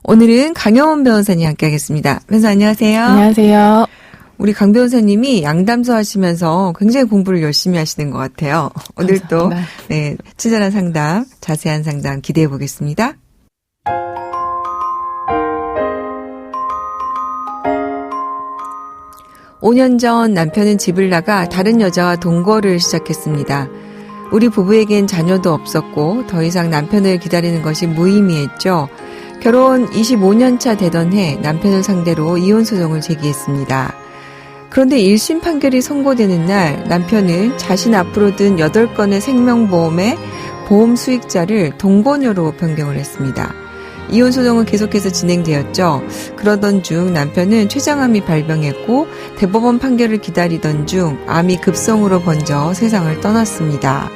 오늘은 강영원 변호사님 함께하겠습니다. 변호사 안녕하세요. 안녕하세요. 우리 강 변호사님이 양담소 하시면서 굉장히 공부를 열심히 하시는 것 같아요. 오늘도 네, 친절한 상담, 자세한 상담 기대해 보겠습니다. (5년) 전 남편은 집을 나가 다른 여자와 동거를 시작했습니다. 우리 부부에겐 자녀도 없었고 더 이상 남편을 기다리는 것이 무의미했죠. 결혼 25년 차 되던 해 남편을 상대로 이혼 소송을 제기했습니다. 그런데 1심 판결이 선고되는 날 남편은 자신 앞으로 든 8건의 생명보험의 보험 수익자를 동거녀로 변경을 했습니다. 이혼 소송은 계속해서 진행되었죠. 그러던 중 남편은 췌장암이 발병했고 대법원 판결을 기다리던 중 암이 급성으로 번져 세상을 떠났습니다.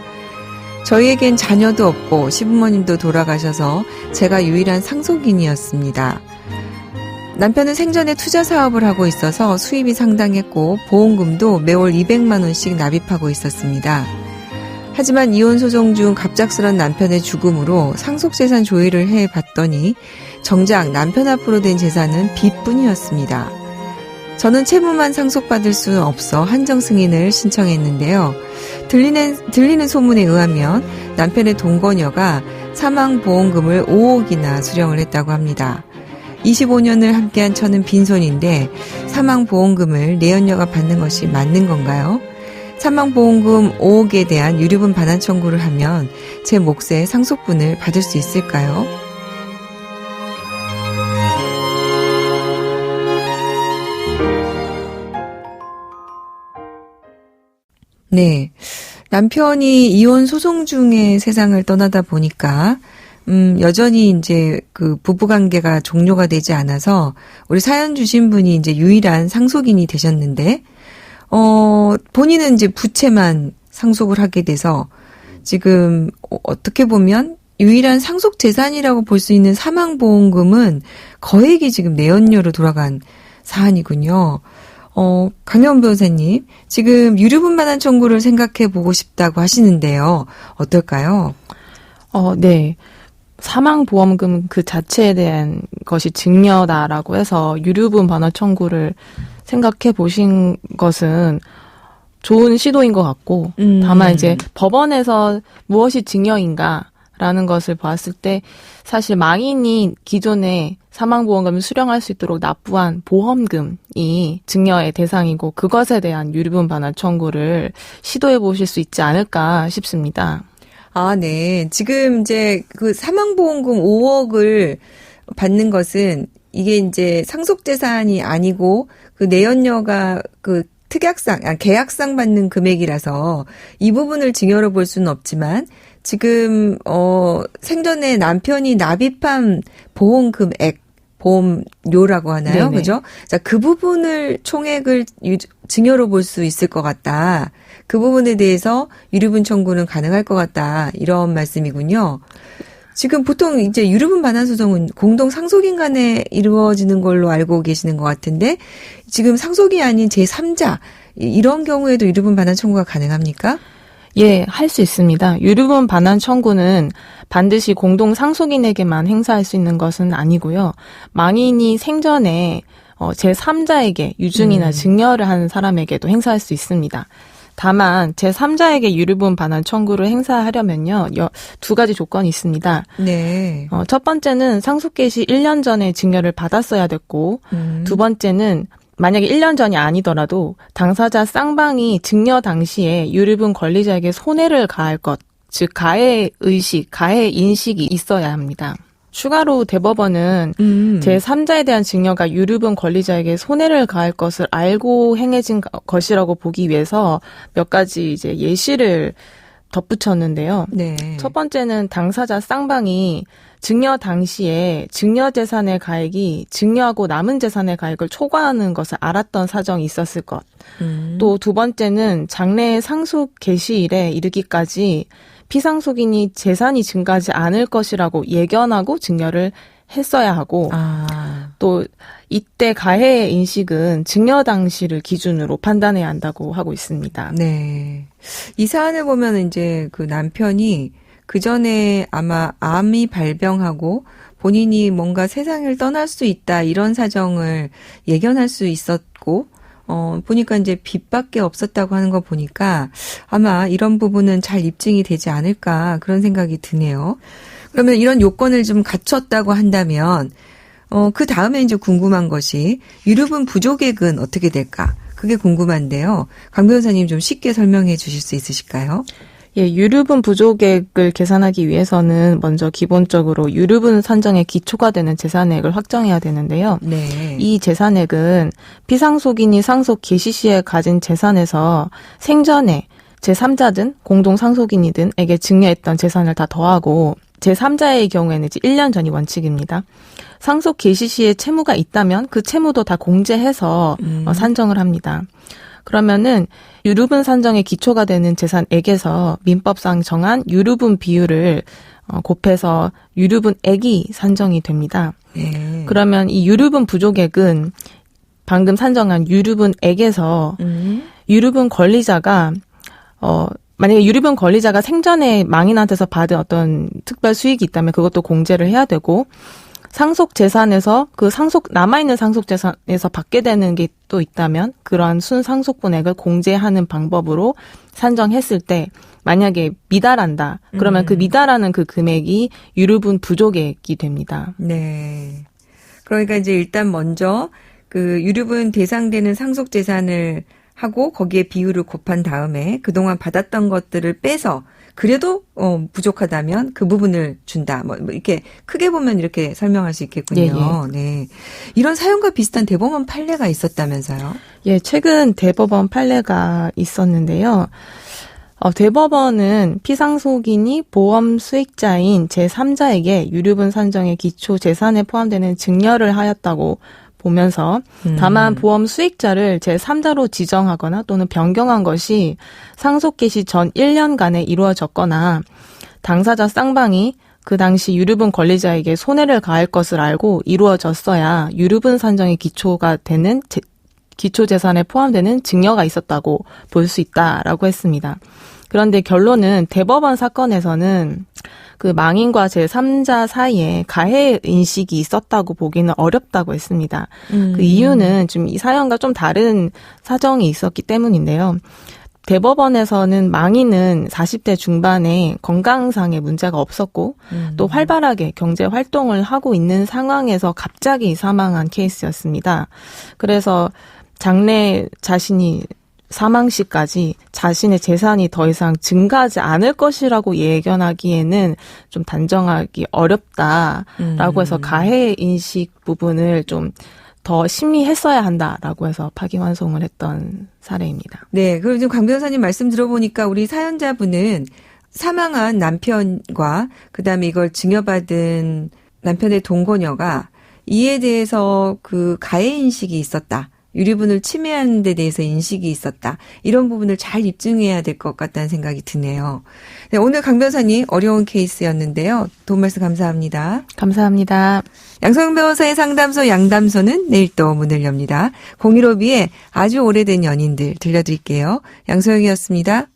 저희에겐 자녀도 없고 시부모님도 돌아가셔서 제가 유일한 상속인이었습니다. 남편은 생전에 투자 사업을 하고 있어서 수입이 상당했고 보험금도 매월 200만 원씩 납입하고 있었습니다. 하지만 이혼 소송 중 갑작스런 남편의 죽음으로 상속재산 조회를 해봤더니 정작 남편 앞으로 된 재산은 빚뿐이었습니다. 저는 채무만 상속받을 수는 없어 한정 승인을 신청했는데요. 들리는 소문에 의하면 남편의 동거녀가 사망보험금을 5억이나 수령을 했다고 합니다. 25년을 함께한 저는 빈손인데 사망보험금을 내연녀가 받는 것이 맞는 건가요? 사망보험금 5억에 대한 유류분 반환 청구를 하면 제 몫의 상속분을 받을 수 있을까요? 네. 남편이 이혼 소송 중에 세상을 떠나다 보니까 여전히 이제 그 부부관계가 종료가 되지 않아서 우리 사연 주신 분이 이제 유일한 상속인이 되셨는데 본인은 이제 부채만 상속을 하게 돼서 지금 어떻게 보면 유일한 상속 재산이라고 볼 수 있는 사망보험금은 거액이 지금 내연녀로 돌아간 사안이군요. 강영원 변호사님, 지금 유류분 반환 청구를 생각해 보고 싶다고 하시는데요. 어떨까요? 네. 사망보험금 그 자체에 대한 것이 증여다라고 해서 유류분 반환 청구를 생각해 보신 것은 좋은 시도인 것 같고, 다만 이제 법원에서 무엇이 증여인가라는 것을 봤을 때 사실 망인이 기존에 사망보험금을 수령할 수 있도록 납부한 보험금이 증여의 대상이고 그것에 대한 유류분 반환 청구를 시도해 보실 수 있지 않을까 싶습니다. 아, 네. 지금 이제 그 사망보험금 5억을 받는 것은 이게 이제 상속재산이 아니고 그 내연녀가 그 계약상 받는 금액이라서 이 부분을 증여로 볼 수는 없지만 지금, 생전에 남편이 납입한 보험금액, 보험료라고 하나요? 네네. 그죠? 자, 그 부분을 총액을 증여로 볼 수 있을 것 같다. 그 부분에 대해서 유류분 청구는 가능할 것 같다. 이런 말씀이군요. 지금 보통 이제 유류분 반환 소송은 공동 상속인 간에 이루어지는 걸로 알고 계시는 것 같은데 지금 상속이 아닌 제3자 이런 경우에도 유류분 반환 청구가 가능합니까? 예, 할 수 있습니다. 유류분 반환 청구는 반드시 공동 상속인에게만 행사할 수 있는 것은 아니고요. 망인이 생전에 제3자에게 유증이나 증여를 한 사람에게도 행사할 수 있습니다. 다만 제3자에게 유류분 반환 청구를 행사하려면요. 두 가지 조건이 있습니다. 네. 첫 번째는 상속 개시 1년 전에 증여를 받았어야 됐고 두 번째는 만약에 1년 전이 아니더라도 당사자 쌍방이 증여 당시에 유류분 권리자에게 손해를 가할 것, 즉 가해 의식, 가해 인식이 있어야 합니다. 추가로 대법원은 제3자에 대한 증여가 유류분 권리자에게 손해를 가할 것을 알고 행해진 것이라고 보기 위해서 몇 가지 이제 예시를 덧붙였는데요. 네. 첫 번째는 당사자 쌍방이 증여 당시에 증여 재산의 가액이 증여하고 남은 재산의 가액을 초과하는 것을 알았던 사정이 있었을 것. 또 두 번째는 장래의 상속 개시일에 이르기까지 피상속인이 재산이 증가하지 않을 것이라고 예견하고 증여를 했어야 하고 또 이때 가해의 인식은 증여 당시를 기준으로 판단해야 한다고 하고 있습니다. 네. 이 사안을 보면 이제 그 남편이 그 전에 아마 암이 발병하고 본인이 뭔가 세상을 떠날 수 있다 이런 사정을 예견할 수 있었고 보니까 이제 빚밖에 없었다고 하는 거 보니까 아마 이런 부분은 잘 입증이 되지 않을까 그런 생각이 드네요. 그러면 이런 요건을 좀 갖췄다고 한다면 그 다음에 이제 궁금한 것이 유류분 부족액은 어떻게 될까? 그게 궁금한데요. 강 변호사님 좀 쉽게 설명해 주실 수 있으실까요? 예, 유류분 부족액을 계산하기 위해서는 먼저 기본적으로 유류분 산정의 기초가 되는 재산액을 확정해야 되는데요. 네. 이 재산액은 피상속인이 상속 개시 시에 가진 재산에서 생전에 제3자든 공동상속인이든에게 증여했던 재산을 다 더하고 제3자의 경우에는 이제 1년 전이 원칙입니다. 상속 개시 시에 채무가 있다면 그 채무도 다 공제해서 산정을 합니다. 그러면은 유류분 산정의 기초가 되는 재산액에서 민법상 정한 유류분 비율을 곱해서 유류분액이 산정이 됩니다. 네. 그러면 이 유류분 부족액은 방금 산정한 유류분액에서 유류분 권리자가 만약에 유류분 권리자가 생전에 망인한테서 받은 어떤 특별 수익이 있다면 그것도 공제를 해야 되고 상속 재산에서 그 남아있는 상속 재산에서 받게 되는 게 또 있다면 그러한 순상속분액을 공제하는 방법으로 산정했을 때 만약에 미달한다. 그러면 그 미달하는 그 금액이 유류분 부족액이 됩니다. 네. 그러니까 이제 일단 먼저 그 유류분 대상되는 상속 재산을 하고 거기에 비율을 곱한 다음에 그동안 받았던 것들을 빼서 그래도 부족하다면 그 부분을 준다. 뭐 이렇게 크게 보면 이렇게 설명할 수 있겠군요. 네. 이런 사연과 비슷한 대법원 판례가 있었다면서요? 예, 최근 대법원 판례가 있었는데요. 대법원은 피상속인이 보험 수익자인 제3자에게 유류분 산정의 기초 재산에 포함되는 증여를 하였다고 보면서 다만 보험 수익자를 제3자로 지정하거나 또는 변경한 것이 상속 개시 전 1년간에 이루어졌거나 당사자 쌍방이 그 당시 유류분 권리자에게 손해를 가할 것을 알고 이루어졌어야 유류분 산정의 기초가 되는 기초 재산에 포함되는 증여가 있었다고 볼 수 있다라고 했습니다. 그런데 결론은 대법원 사건에서는 그 망인과 제3자 사이에 가해 인식이 있었다고 보기는 어렵다고 했습니다. 그 이유는 좀 이 사연과 좀 다른 사정이 있었기 때문인데요. 대법원에서는 망인은 40대 중반에 건강상의 문제가 없었고 또 활발하게 경제 활동을 하고 있는 상황에서 갑자기 사망한 케이스였습니다. 그래서 장래 자신이 사망 시까지 자신의 재산이 더 이상 증가하지 않을 것이라고 예견하기에는 좀 단정하기 어렵다라고 해서 가해 인식 부분을 좀 더 심의했어야 한다라고 해서 파기환송을 했던 사례입니다. 네, 그리고 지금 강 변호사님 말씀 들어보니까 우리 사연자분은 사망한 남편과 그다음에 이걸 증여받은 남편의 동거녀가 이에 대해서 그 가해 인식이 있었다. 유류분을 침해하는 데 대해서 인식이 있었다. 이런 부분을 잘 입증해야 될 것 같다는 생각이 드네요. 네, 오늘 강 변호사님 어려운 케이스였는데요. 도움 말씀 감사합니다. 감사합니다. 양소영 변호사의 상담소 양담소는 내일 또 문을 엽니다. 015B의 아주 오래된 연인들 들려드릴게요. 양소영이었습니다.